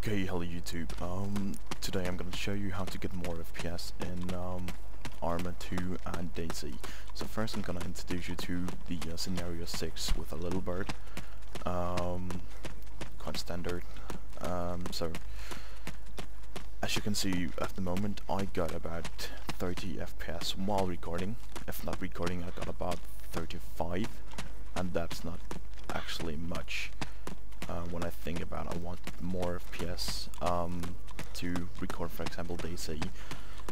Okay, hello YouTube. Today I'm gonna show you how to get more FPS in Arma 2 and DayZ. So first I'm gonna introduce you to the scenario 6 with a little bird. Quite standard. So as you can see at the moment, I got about 30 FPS while recording. If not recording, I got about 35, and that's not actually much. When I think about I want more FPS to record, for example, DayZ.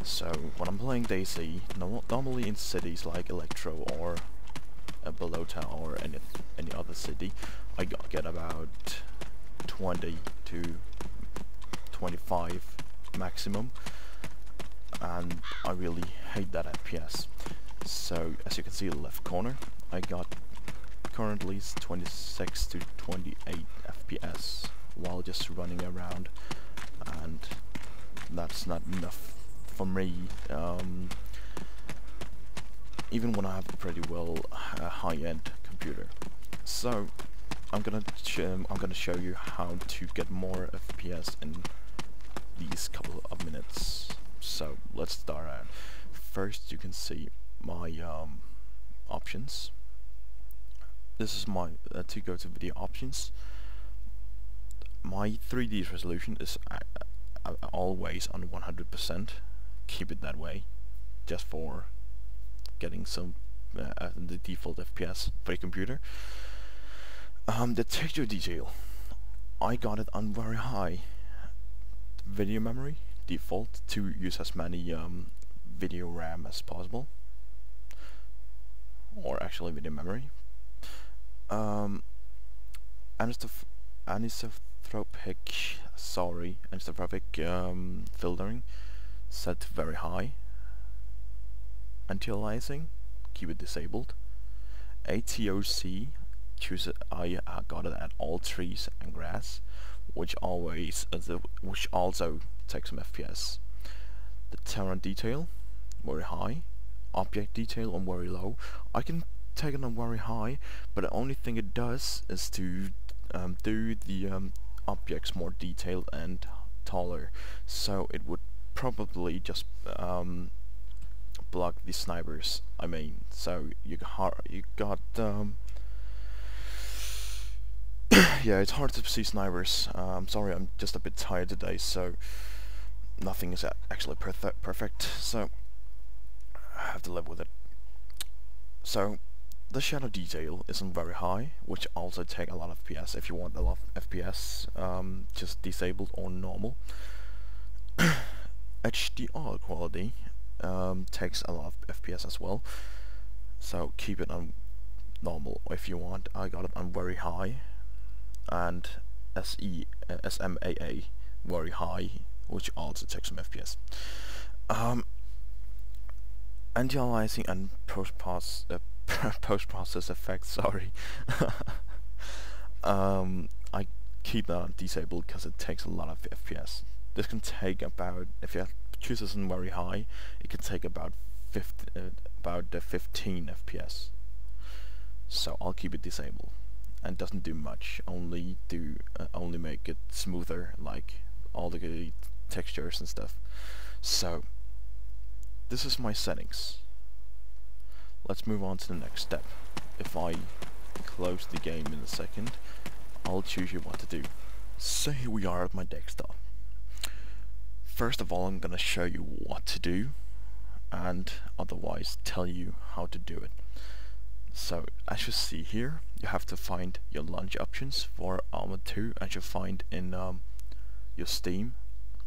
So when I'm playing DayZ, normally in cities like Electro or Balota or any other city, I get about 20 to 25 maximum, and I really hate that FPS. So as you can see in the left corner, I got currently 26 to 28 FPS while just running around, and that's not enough for me, even when I have a pretty well high-end computer. So I'm gonna show you how to get more FPS in these couple of minutes. So let's start out. First, you can see my options. This is my to go to video options. My 3D resolution is always on 100%. Keep it that way, just for getting some the default FPS for your computer. The texture detail, I got it on very high. Video memory default to use as many video RAM as possible, or actually video memory. Anisotropic filtering set to very high. Anti-aliasing, keep it disabled. ATOC, I got it at all trees and grass, which also takes some FPS. The terrain detail, very high. Object detail on very low. I can take it on very high, but the only thing it does is to do the objects more detailed and taller, so it would probably just block the snipers. I mean, so you got yeah, it's hard to see snipers. Sorry, I'm just a bit tired today, so nothing is actually perfect, so I have to live with it. So the shadow detail isn't very high, which also take a lot of FPS. If you want a lot of FPS, just disabled or normal. HDR quality takes a lot of FPS as well, so keep it on normal if you want. I got it on very high, and SMAA very high, which also takes some FPS. Anti-aliasing and post-process effects, sorry. I keep that disabled because it takes a lot of FPS. This can take about, if you choose this in very high, it can take about 15 FPS. So I'll keep it disabled, and doesn't do much. Only make it smoother, like all the textures and stuff. So this is my settings. Let's move on to the next step. If I close the game in a second, I'll choose you what to do. So here we are at my desktop. First of all, I'm gonna show you what to do, and otherwise tell you how to do it. So as you see here, you have to find your launch options for Arma 2, as you find in your Steam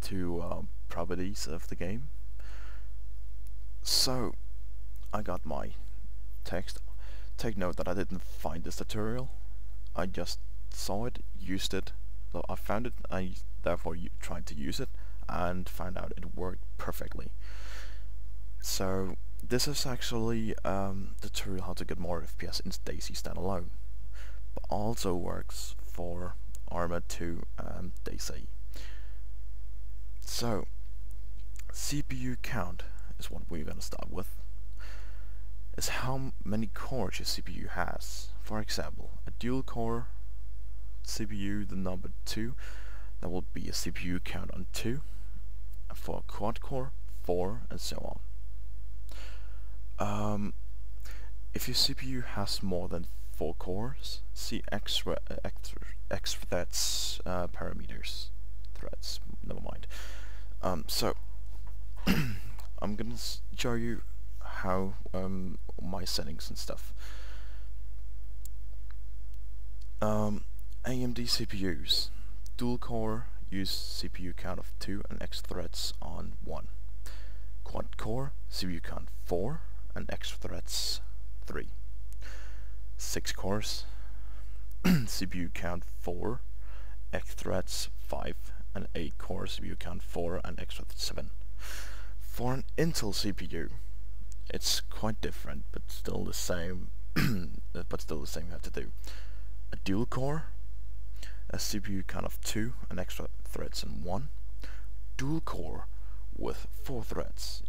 to properties of the game. So I got my text. Take note that I didn't find this tutorial. I just saw it, used it. So I found it, I therefore tried to use it, and found out it worked perfectly. So this is actually tutorial how to get more FPS in DayZ Standalone, but also works for Arma 2 and DayZ. So CPU count is what we're gonna start with. Is how many cores your CPU has. For example, a dual core CPU, the number 2, That will be a CPU count on 2, and for a quad core 4, and so on. If your CPU has more than 4 cores, see extra threads parameters. Threads, never mind. So I'm gonna show you how my settings and stuff. AMD CPUs, dual core use CPU count of 2 and X threads on 1. Quad core CPU count 4 and X threads 3. 6 cores CPU count 4, X threads 5, and 8 cores CPU count 4 and X threads 7. For an Intel CPU, it's quite different, but still the same. You have to do a dual core, a CPU count of 2 and extra threads in 1. Dual core with 4 threads,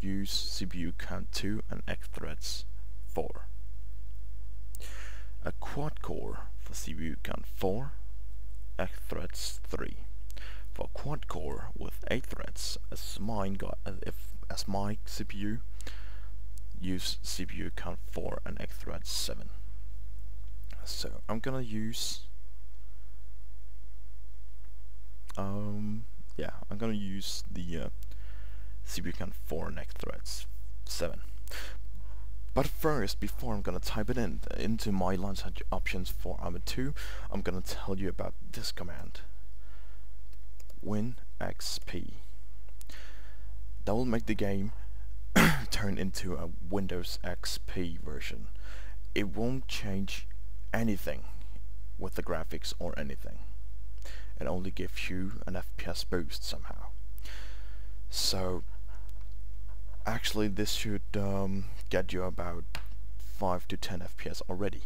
use CPU count 2 and X threads 4. A quad core for CPU count 4, X threads 3. For quad core with 8 threads, as my CPU, use CPU count 4 and X threads 7. So I'm gonna use I'm gonna use the CPU count 4 and X threads 7. But first, before I'm gonna type it into my launch options for Arma 2, I'm gonna tell you about this command, WinXP. That will make the game turn into a Windows XP version. It won't change anything with the graphics or anything. It only gives you an FPS boost somehow. So actually this should get you about 5 to 10 FPS already.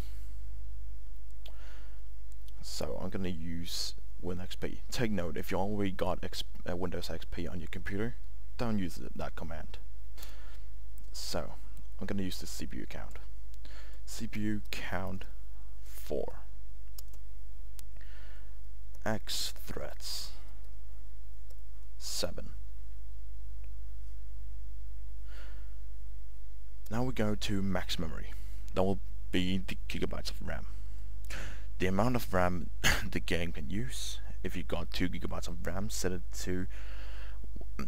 So I'm gonna use WinXP. Take note, if you already got Windows XP on your computer, don't use that command. So I'm gonna use the CPU count. CPU count 4. X threads 7. Now we go to max memory. That will be the gigabytes of RAM. The amount of RAM the game can use. If you got 2 gigabytes of RAM, set it to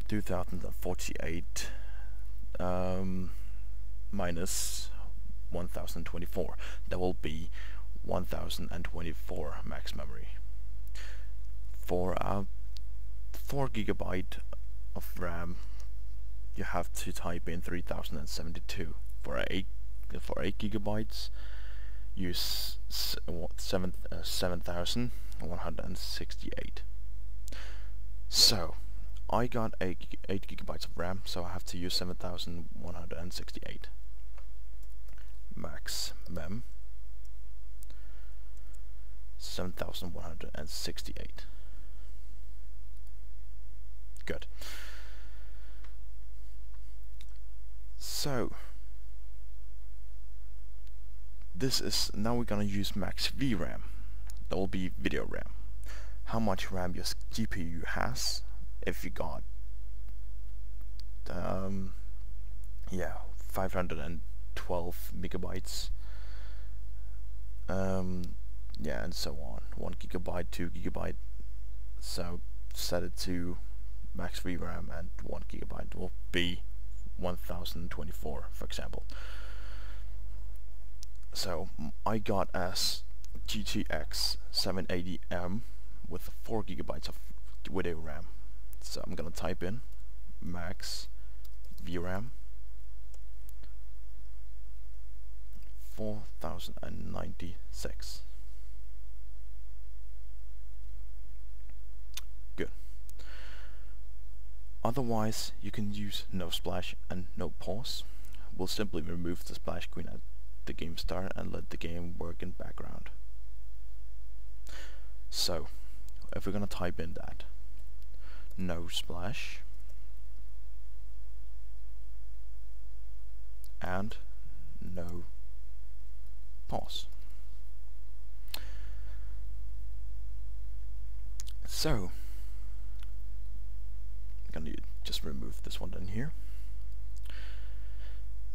2048 minus 1024. That will be 1024 max memory. For 4 gigabyte of RAM, you have to type in 3072. For 8 gigabytes, use 7168. So I got 8 gigabytes of RAM, so I have to use 7168. Max mem 7168. Good. So this is now we're gonna use max VRAM. That will be video RAM. How much RAM your GPU has? If you got 512 megabytes, and so on. 1 gigabyte, 2 gigabyte. So set it to max VRAM, and 1 gigabyte will be 1024, for example. So I got as GTX 780M with 4 gigabytes of video RAM. So I'm gonna type in max VRAM 4096. Good. Otherwise, you can use no splash and no pause. We'll simply remove the splash screen at the game start and let the game work in background. So, if we're gonna type in that, no splash and no pause. So I'm gonna just remove this one down here.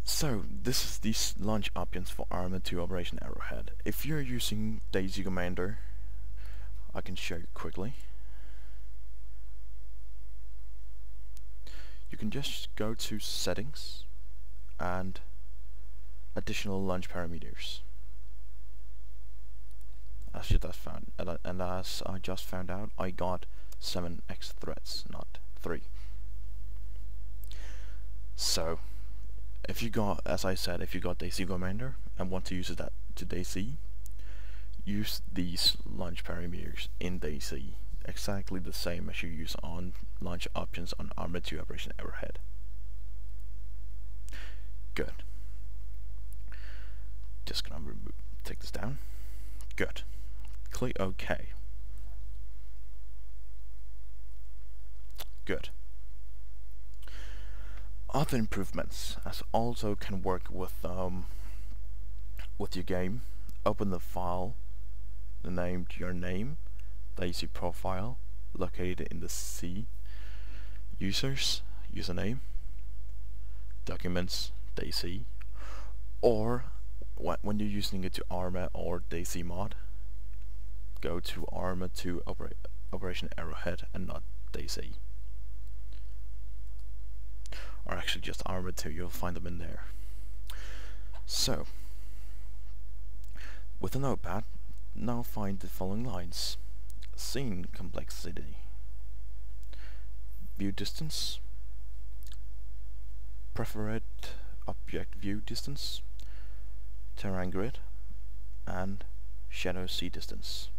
So this is the launch options for Arma 2 Operation Arrowhead. If you're using DayZ Commander, I can show you quickly. You can just go to Settings and Additional Launch Parameters. As I just found out, I got 7x threads, not 3. So if you got, as I said, if you got DayZ Commander and want to use it to DayZ, use these launch parameters in DayZ, exactly the same as you use on launch options on Arma 2 Operation Arrowhead. Good. Just gonna take this down. Good. Click OK. Good. Other improvements as also can work with your game. Open the file, your name, DayZ profile, located in the C, users, username, documents, DayZ, or when you're using it to Arma or DayZ mod, go to Arma 2 Operation Arrowhead and not DayZ. Or actually just Arma 2, you'll find them in there. So, with a notepad, now find the following lines. Scene complexity, view distance, preferred object view distance, terrain grid, and shadow C distance.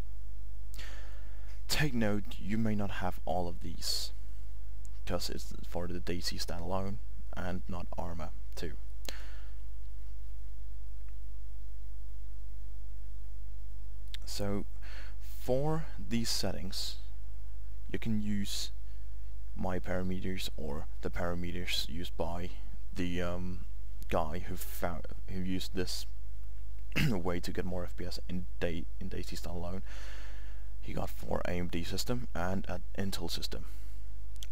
Take note, you may not have all of these, because it's for the DayZ Standalone and not Arma 2. So for these settings, you can use my parameters or the parameters used by the guy who used this way to get more FPS in DayZ Standalone. He got 4 AMD system and an Intel system.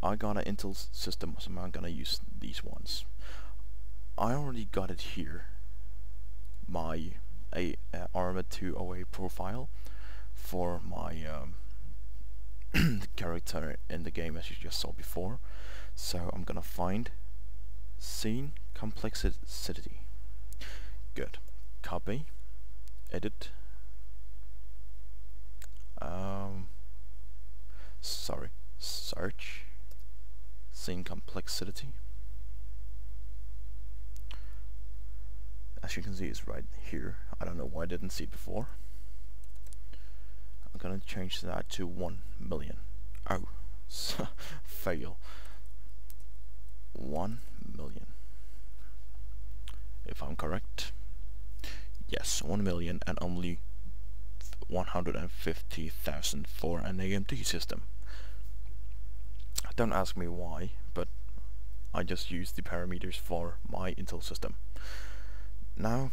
I got an Intel system, so I'm gonna use these ones. I already got it here, my Arma 2 OA profile for my character in the game, as you just saw before. So I'm gonna find scene complexity. Good. Copy, edit. Search scene complexity. As you can see, it's right here. I don't know why I didn't see it before. I'm gonna change that to 1 million. Oh, fail. 1 million. If I'm correct. Yes, 1 million and only 150,000 for an AMD system. Don't ask me why, but I just used the parameters for my Intel system. Now,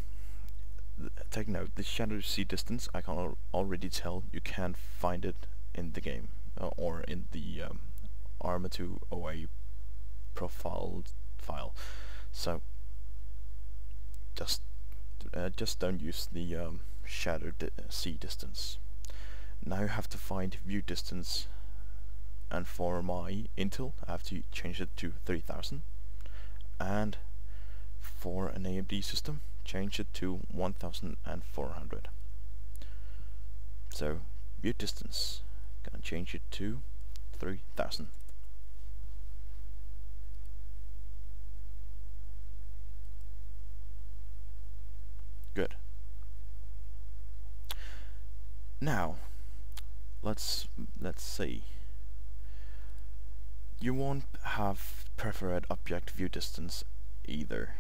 take note, the shadow C distance, I can already tell you can't find it in the game, or in the Arma 2 OA profile file. So, just don't use the shadow C distance. Now you have to find view distance, and for my Intel I have to change it to 3000, and for an AMD system change it to 1400. So view distance, gonna change it to 3000. Good. Now let's see. You won't have preferred object view distance either,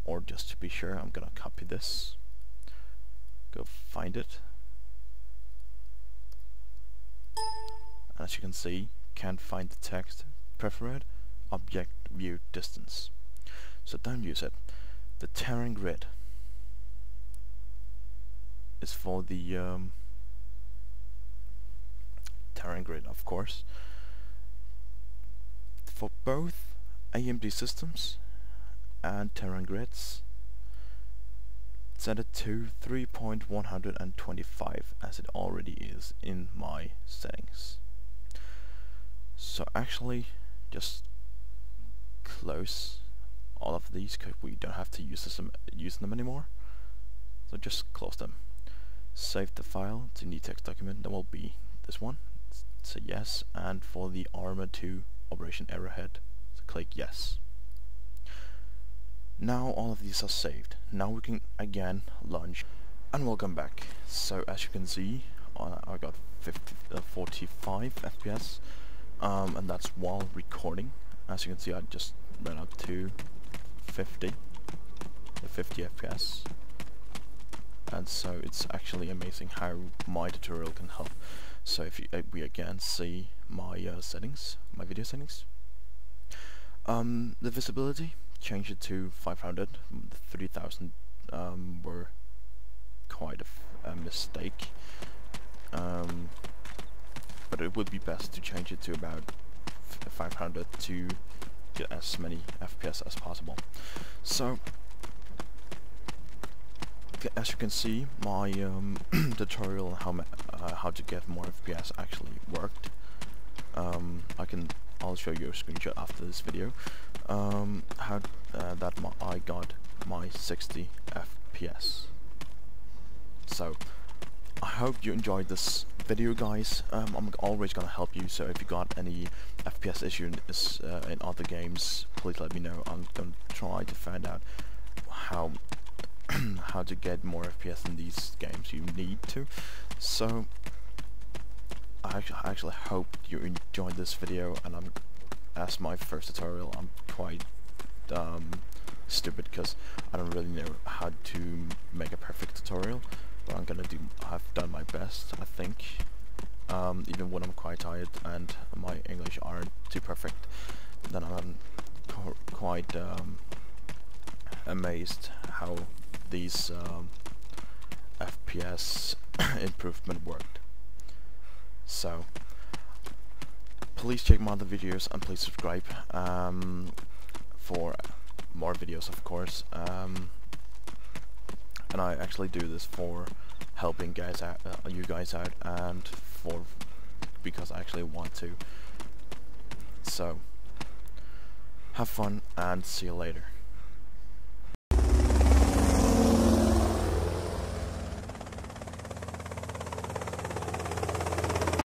or just to be sure, I'm gonna copy this, go find it, and as you can see, can't find the text preferred object view distance, so don't use it. The terrain grid is for the Terran Grid, of course. For both AMD systems and Terran Grids, set it to 3.125 as it already is in my settings. So actually just close all of these because we don't have to use them anymore. So just close them. Save the file to new text document. That will be this one. So yes, and for the Arma 2 Operation Arrowhead, so click yes. Now all of these are saved. Now we can again launch and welcome back. So as you can see, I got 45 FPS, and that's while recording. As you can see, I just ran up to 50 FPS, and so it's actually amazing how my tutorial can help. So if we again see my settings, my video settings, the visibility, change it to 500. The 3000 were quite a mistake, but it would be best to change it to about 500 to get as many FPS as possible. So as you can see, my tutorial on how to get more FPS actually worked. I'll show you a screenshot after this video. I got my 60 FPS. So I hope you enjoyed this video, guys. I'm always gonna help you, so if you got any FPS issues in other games, please let me know. I'm gonna try to find out how to get more FPS in these games you need to. So I actually hope you enjoyed this video, and as my first tutorial, I'm quite stupid because I don't really know how to make a perfect tutorial, but I've done my best, I think. Even when I'm quite tired and my English aren't too perfect, then I'm quite amazed how these FPS improvement worked. So please check my other videos and please subscribe for more videos, of course. And I actually do this for helping you guys out, and because I actually want to. So have fun and see you later.